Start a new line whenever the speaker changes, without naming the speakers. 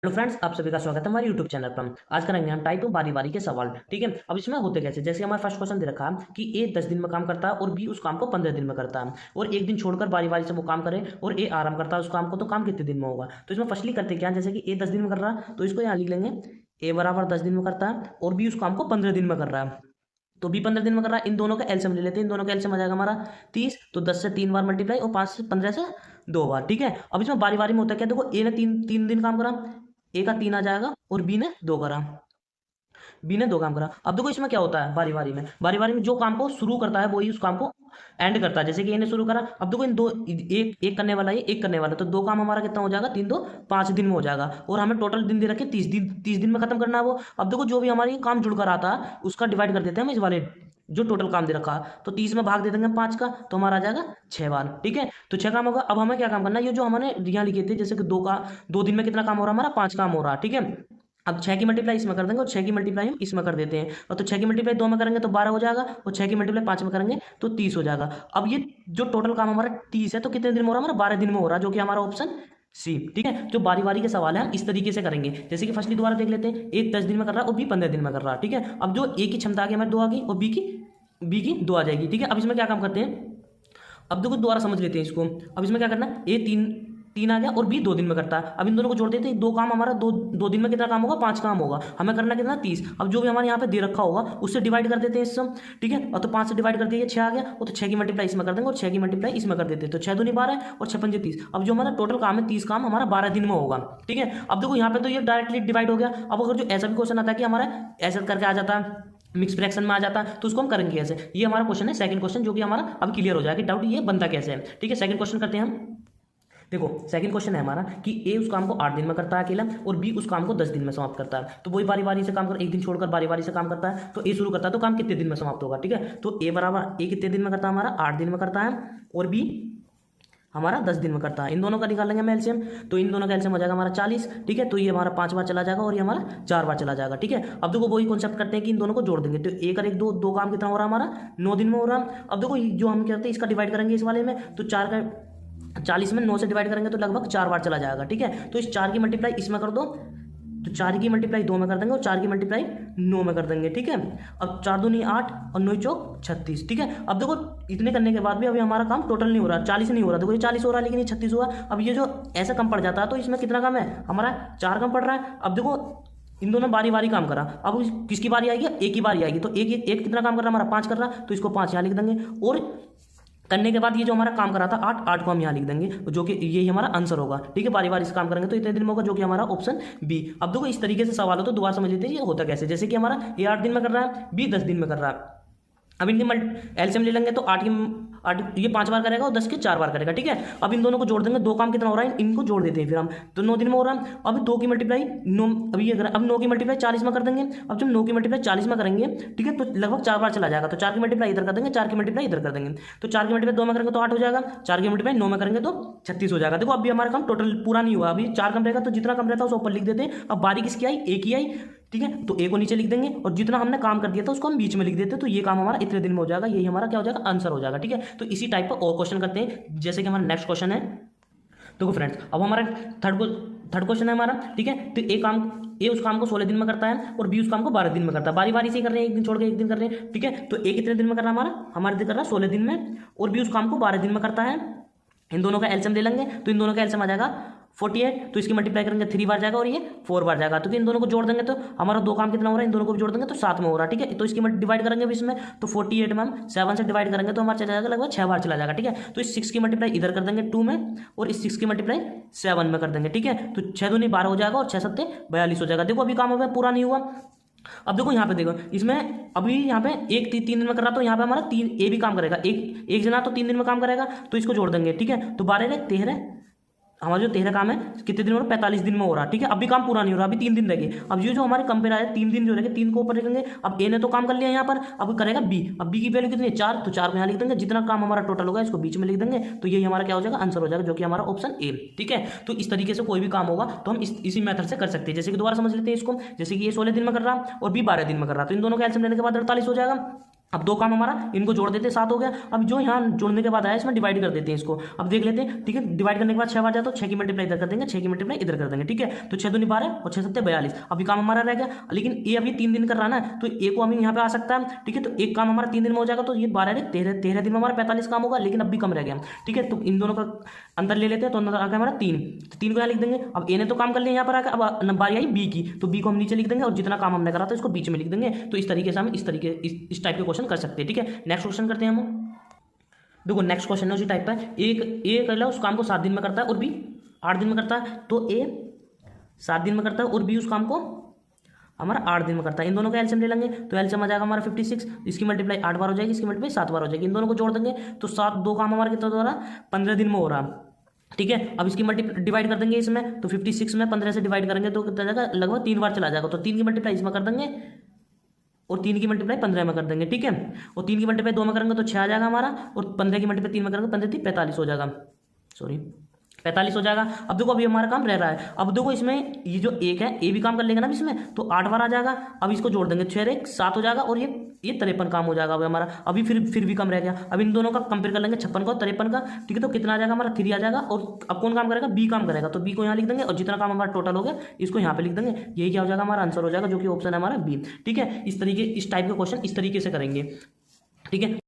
Hello friends, आप सभी का स्वागत है हमारे यूट्यूब चैनल पर। आज करेंगे हम टाइप 2 बारी बारी के सवाल। ठीक है, अब इसमें होते कैसे, जैसे हमारा फर्स्ट क्वेश्चन दे रखा है कि ए 10 दिन में काम करता है और बी उस काम को 15 दिन में करता है, और एक दिन छोड़कर बारी बारी से वो काम करे और ए आराम करता है उस काम को, तो काम कितने दिन में होगा। तो इसमें फर्स्टली करते क्या है, जैसे कि ए 10 दिन में कर रहा है तो इसको यहाँ लिख लेंगे ए बराबर 10 दिन में करता है और बी उस काम को 15 दिन में कर रहा है, तो बी 15 दिन में कर रहा है। इन दोनों का एलसीएम ले लेते हैं, इन दोनों का एलसीएम आ जाएगा हमारा 30, तो 10 से 3 बार मल्टीप्लाई और 5 से 15 से 2 बार। ठीक है, अब इसमें बारी बारी में होता है क्या, देखो ए ने तीन तीन दिन काम करा, ए का 3 आ जाएगा और बी ने 2 करा, बी ने 2 काम करा। अब देखो इसमें क्या होता है, बारी बारी में जो काम को शुरू करता है वही उस काम को एंड करता है। जैसे कि ए ने शुरू करा, अब देखो इन दो, एक एक करने वाला है, एक करने वाला है, तो 2 काम हमारा कितना हो जाएगा, 3 2 5 दिन में हो जाएगा, और हमें टोटल दिन दे रखे 30 दिन, 30 दिन में खत्म करना है वो। अब देखो जो भी हमारी काम जुड़ कर आता है उसका डिवाइड कर देते हैं हम इस वाले जो टोटल काम दे रखा है, तो 30 में भाग दे देंगे 5 का, तो हमारा आ जाएगा 6 बार। ठीक है, तो 6 काम होगा। अब हमें क्या काम करना है, ये जो हमने यहाँ लिखे थे, जैसे कि 2 दिन में कितना काम हो रहा है हमारा, 5 काम हो रहा है। ठीक है, अब 6 की मल्टीप्लाई इसमें कर देंगे और 6 की मल्टीप्लाई हम इसमें कर देते हैं, और तो 6 की मल्टीप्लाई 2 में करेंगे तो 12 हो जाएगा, और 6 की मल्टीप्लाई 5 में करेंगे तो 30 हो जाएगा। अब ये जो टोटल काम हमारा 30 है, तो कितने दिन में हो रहा है हमारा, 12 दिन में हो रहा है, जो कि हमारा ऑप्शन सी। ठीक है, जो बारी बारी के सवाल है हम इस तरीके से करेंगे। जैसे कि फर्स्टली दोबारा देख लेते हैं, ए 10 दिन में कर रहा है और बी 15 दिन में कर रहा है। ठीक है, अब जो ए की क्षमता आ गई हमारी 2 आ गई और बी की 2 आ जाएगी। ठीक है, अब इसमें क्या काम करते हैं, अब देखो दोबारा समझ लेते हैं इसको। अब इसमें क्या करना है, ए तीन आ गया और बी 2 दिन में करता है। अब इन दोनों को जोड़ देते हैं, 2 काम हमारा दो दिन में कितना काम होगा, 5 काम होगा, हमें करना कितना 30। अब जो भी हमारे यहाँ पे दे रखा होगा उससे डिवाइड कर देते हैं इस सम। ठीक है, और तो 5 से डिवाइड कर दिया 6 आ गया, और तो 6 की मल्टीप्लाई इसमें कर देंगे और 6 की मल्टीप्लाई इसमें कर देते हैं, तो 6 दूनी 12 और 6 पंजे 30। अब जो हमारा टोटल काम है 30 काम हमारा 12 दिन में होगा। ठीक है, अब देखो यहाँ पे तो ये डायरेक्टली डिवाइड हो गया। अब अगर जो ऐसा भी क्वेश्चन आता है कि हमारा ऐसा करके आ जाता है, मिक्स फ्रैक्शन में आ जाता है, तो उसको हम करेंगे कैसे। ये हमारा क्वेश्चन है सेकंड क्वेश्चन, जो कि हमारा अब क्लियर हो जाएगा कि डाउट ये बनता कैसे है। ठीक है, सेकंड क्वेश्चन करते हैं हम। देखो सेकंड क्वेश्चन है हमारा कि ए उस काम को 8 दिन में करता है अकेला और बी उस काम को 10 दिन में समाप्त करता है, तो वही बारी बारी से काम कर, एक दिन छोड़कर बारी बारी से काम करता है। तो ए शुरू करता है तो काम कितने दिन में समाप्त होगा। ठीक है, तो ए बराबर ए कितने दिन में करता है हमारा, 8 दिन में करता है, और बी हमारा 10 दिन में करता है। इन दोनों का निकालेंगे हम एलसीएम, तो इन दोनों का एलसीएम हो जाएगा हमारा 40। ठीक है, तो ये हमारा 5 बार चला जाएगा और ये हमारा 4 बार चला जाएगा। ठीक है, अब देखो वही कॉन्सेप्ट करते हैं कि इन दोनों को जोड़ देंगे, तो एक और एक दो काम कितना हो रहा है हमारा, 9 दिन में हो रहा है। अब देखो जो हम करते हैं इसका डिवाइड करेंगे इस वाले में, तो 4 का 40 में 9 से डिवाइड करेंगे तो लगभग 4 बार चला जाएगा। ठीक है, तो इस 4 की मल्टीप्लाई इसमें कर दो, तो 4 की मल्टीप्लाई 2 में कर देंगे और 4 की मल्टीप्लाई 9 में कर देंगे। ठीक है, अब 4 दूनी 8 और 9 चौक 36। ठीक है, अब देखो इतने करने के बाद भी अभी हमारा काम टोटल नहीं हो रहा, 40 नहीं हो रहा, देखो ये 40 हो रहा है लेकिन ये 36 हुआ। अब ये जो ऐसा कम पड़ जाता है तो इसमें कितना कम है हमारा, 4 कम पड़ रहा है। अब देखो इन दोनों बारी बारी काम करा, अब किसकी बारी आएगी, एक ही बारी आएगी, तो एक कितना काम कर रहा है हमारा, 5 कर रहा है, तो इसको 5 यहाँ लिख देंगे, और करने के बाद ये जो हमारा काम करा था 8 को हम यहाँ लिख देंगे, जो कि यही हमारा आंसर होगा। ठीक है, बारी बारी से काम करेंगे तो इतने दिन में होगा, जो कि हमारा ऑप्शन बी। अब देखो इस तरीके से सवाल हो तो दोबारा समझ लेते हैं ये होता कैसे। जैसे कि हमारा ये 8 दिन में कर रहा है, बी 10 दिन में कर रहा है। अब इनके एलसीएम ले लेंगे तो 8 ये 5 बार करेगा और 10 के 4 बार करेगा। ठीक है, अब इन दोनों को जोड़ देंगे, 2 काम कितना हो रहा है, इनको जोड़ देते हैं फिर हम, तो 9 दिन में हो रहा है। अब 2 की मल्टीप्लाई 9, अब ये अब 9 की मल्टीप्लाई 40 में कर देंगे। अब जब 9 की मल्टीप्लाई 40 में करेंगे, ठीक है, तो लगभग 4 बार चला जाएगा, तो 4 की मल्टीप्लाई इधर कर देंगे, 4 की मल्टीप्लाई इधर कर देंगे, तो 4 की मल्टीप्लाई 2 में करेंगे तो 8 हो जाएगा, 4 की मल्टीप्लाई 9 में करेंगे तो 36 हो जाएगा। देखो अभी हमारा काम टोटल पूरा नहीं हुआ, अभी 4 कम रहेगा, तो जितना कम रहता है उसको ऊपर लिख देते हैं। अब बारी किसकी आई, एक ही आई। ठीक है, तो ए को नीचे लिख देंगे और जितना हमने काम कर दिया था उसको हम बीच में लिख देते हैं, तो ये काम हमारा इतने दिन में हो जाएगा, यही हमारा क्या हो जाएगा, आंसर हो जाएगा। ठीक है, तो इसी टाइप का और क्वेश्चन करते हैं, जैसे कि हमारा नेक्स्ट क्वेश्चन है। देखो फ्रेंड्स, अब हमारा थर्ड क्वेश्चन है हमारा। ठीक है, तो ए उस काम को 16 दिन में करता है और बी उस काम को 12 दिन में करता है, बारी बारी से कर रहे हैं, एक दिन छोड़ के एक दिन कर रहे हैं। ठीक है, तो ए कितने दिन में कर रहा है हमारे दिन कर रहा है 16 दिन में, और बी उस काम को 12 दिन में करता है। इन दोनों का एलसीएम ले लेंगे, तो इन दोनों का एलसीएम आ जाएगा 48, तो इसकी मल्टीप्लाई करेंगे 3 बार जाएगा और ये 4 बार जाएगा, तो इन दोनों को जोड़ देंगे तो हमारा 2 काम कितना हो रहा है, इन दोनों को भी जोड़ देंगे तो 7 में हो रहा है। ठीक है, तो इसकी डिवाइड करेंगे इसमें, तो 48 में हम 7 से डिवाइड करेंगे तो हमारा चला जाएगा लगभग 6 बार चला जाएगा। ठीक है, तो इस 6 की मल्टीप्लाई इधर कर देंगे 2 में, और इस 6 की मल्टीप्लाई 7 में कर देंगे। ठीक है, तो 6 दूनी 12 हो जाएगा और 6 सत्ते 42 हो जाएगा। देखो अभी काम हमें पूरा नहीं हुआ। अब देखो यहाँ पे देखो, इसमें अभी यहाँ पे एक 3 दिन में कर रहा, तो यहाँ पे हमारा 3 ए भी काम करेगा, एक जना तो 3 दिन में काम करेगा, तो इसको जोड़ देंगे। ठीक है, तो 12 13, हमारा जो 13 काम है कितने दिन में हो रहा है, 45 दिन में हो रहा है। ठीक है, अभी काम पूरा नहीं हो रहा, अभी 3 दिन रह गए। अब ये जो हमारे कंपेयर आया 3 दिन जो रह गए, 3 को ऊपर रखेंगे। अब ए ने तो काम कर लिया यहाँ पर, अब करेगा बी, अब बी की वैल्यू कितनी है 4, तो 4 को यहाँ लिख देंगे, जितना काम हमारा टोटल होगा इसको बीच में लिख देंगे, तो यही हमारा क्या हो जाएगा, आंसर हो जाएगा, जो कि हमारा ऑप्शन ए। ठीक है, तो इस तरीके से कोई भी काम होगा तो हम इसी मेथड से कर सकते हैं। जैसे कि दोबारा समझ लेते हैं इसको, जैसे कि ये 16 दिन में कर रहा और बी 12 दिन में कर रहा, तो इन दोनों का एलसीएम लेने के बाद 48 हो जाएगा। अब दो काम हमारा, इनको जोड़ देते हैं, 7 हो गया। अब जो यहाँ जोड़ने के बाद आया इसमें डिवाइड कर देते हैं इसको। अब देख लेते हैं, ठीक है, डिवाइड करने के बाद 6 बार जाए तो 6 की मल्टीप्लाई इधर कर देंगे, 6 की मल्टीप्लाई इधर कर देंगे, ठीक है। तो 6 दूनी 12 और 6 सत्ते 42। अभी काम हमारा रह गया, लेकिन ये अभी 3 दिन कर रहा ना, तो ए को हमें यहाँ पे आ सकता है, ठीक है। तो एक काम हमारा 3 दिन में हो जाएगा, तो ये 12 13 दिन में हमारा 45 काम होगा, लेकिन अब भी कम रह गया, ठीक है। तो इन दोनों का अंदर ले लेते हैं, तो अंदर आ गया हमारा 3, तो 3 को यहाँ लिख देंगे। अब ए ने तो काम कर लिया यहाँ पर आकर, अब बारी आई बी की, तो बी को हम नीचे लिख देंगे और जितना काम हमने करा था इसको बीच में लिख देंगे। तो इस तरीके से हम इस टाइप के क्वेश्चन कर सकते हैं, ठीक है। नेक्स्ट क्वेश्चन करते हैं हम। देखो नेक्स्ट क्वेश्चन है उसी टाइप का है। ए कर ला उस काम को 7 दिन में करता है और बी 8 दिन में करता है। तो ए 7 दिन में करता है और बी उस काम को हमारा 8 दिन में करता है। इन दोनों का एलसीएम ले लेंगे, तो एलसीएम आ जाएगा हमारा 56। इसकी मल्टीप्लाई 8 बार हो जाएगी, इसकी मल्टीप्लाई 7 बार हो जाएगी। इन दोनों को जोड़ देंगे तो 7 दो काम हमारा कितना हो रहा है, 15 दिन में हो रहा, ठीक है। अब इसकी डिवाइड कर देंगे इसमें, तो 56 में 15 से डिवाइड करेंगे तो कितना जाएगा, लगभग 3 बार चला जाएगा। तो 3 की मल्टीप्लाई इसमें कर देंगे और 3 की मल्टीप्लाई 15 में कर देंगे, ठीक है। और 3 की मल्टीप्लाई 2 में करेंगे तो 6 आ जाएगा हमारा, और 15 की मल्टीप्लाई 3 में करेंगे 15 3 45 हो जाएगा, सॉरी 45 हो जाएगा। अब देखो अभी हमारा काम रह रहा है। अब देखो इसमें ये जो एक है ए भी काम कर लेगा ना इसमें, तो 8 बार आ जाएगा। अब इसको जोड़ देंगे, 6 1 7 हो जाएगा, और ये 53 काम हो जाएगा अभी हमारा। अभी फिर भी कम रह गया। अब इन दोनों का कंपेयर कर लेंगे, 56 का और 53 का, ठीक है। तो कितना आ जाएगा हमारा, 3 आ जाएगा। और अब कौन काम करेगा, बी काम करेगा, तो बी को यहाँ लिख देंगे, और जितना काम हमारा टोटल हो गया इसको यहाँ पे लिख देंगे। यही क्या हो जाएगा, हमारा आंसर हो जाएगा, जो कि ऑप्शन है हमारा बी, ठीक है। इस टाइप के क्वेश्चन इस तरीके से करेंगे, ठीक है।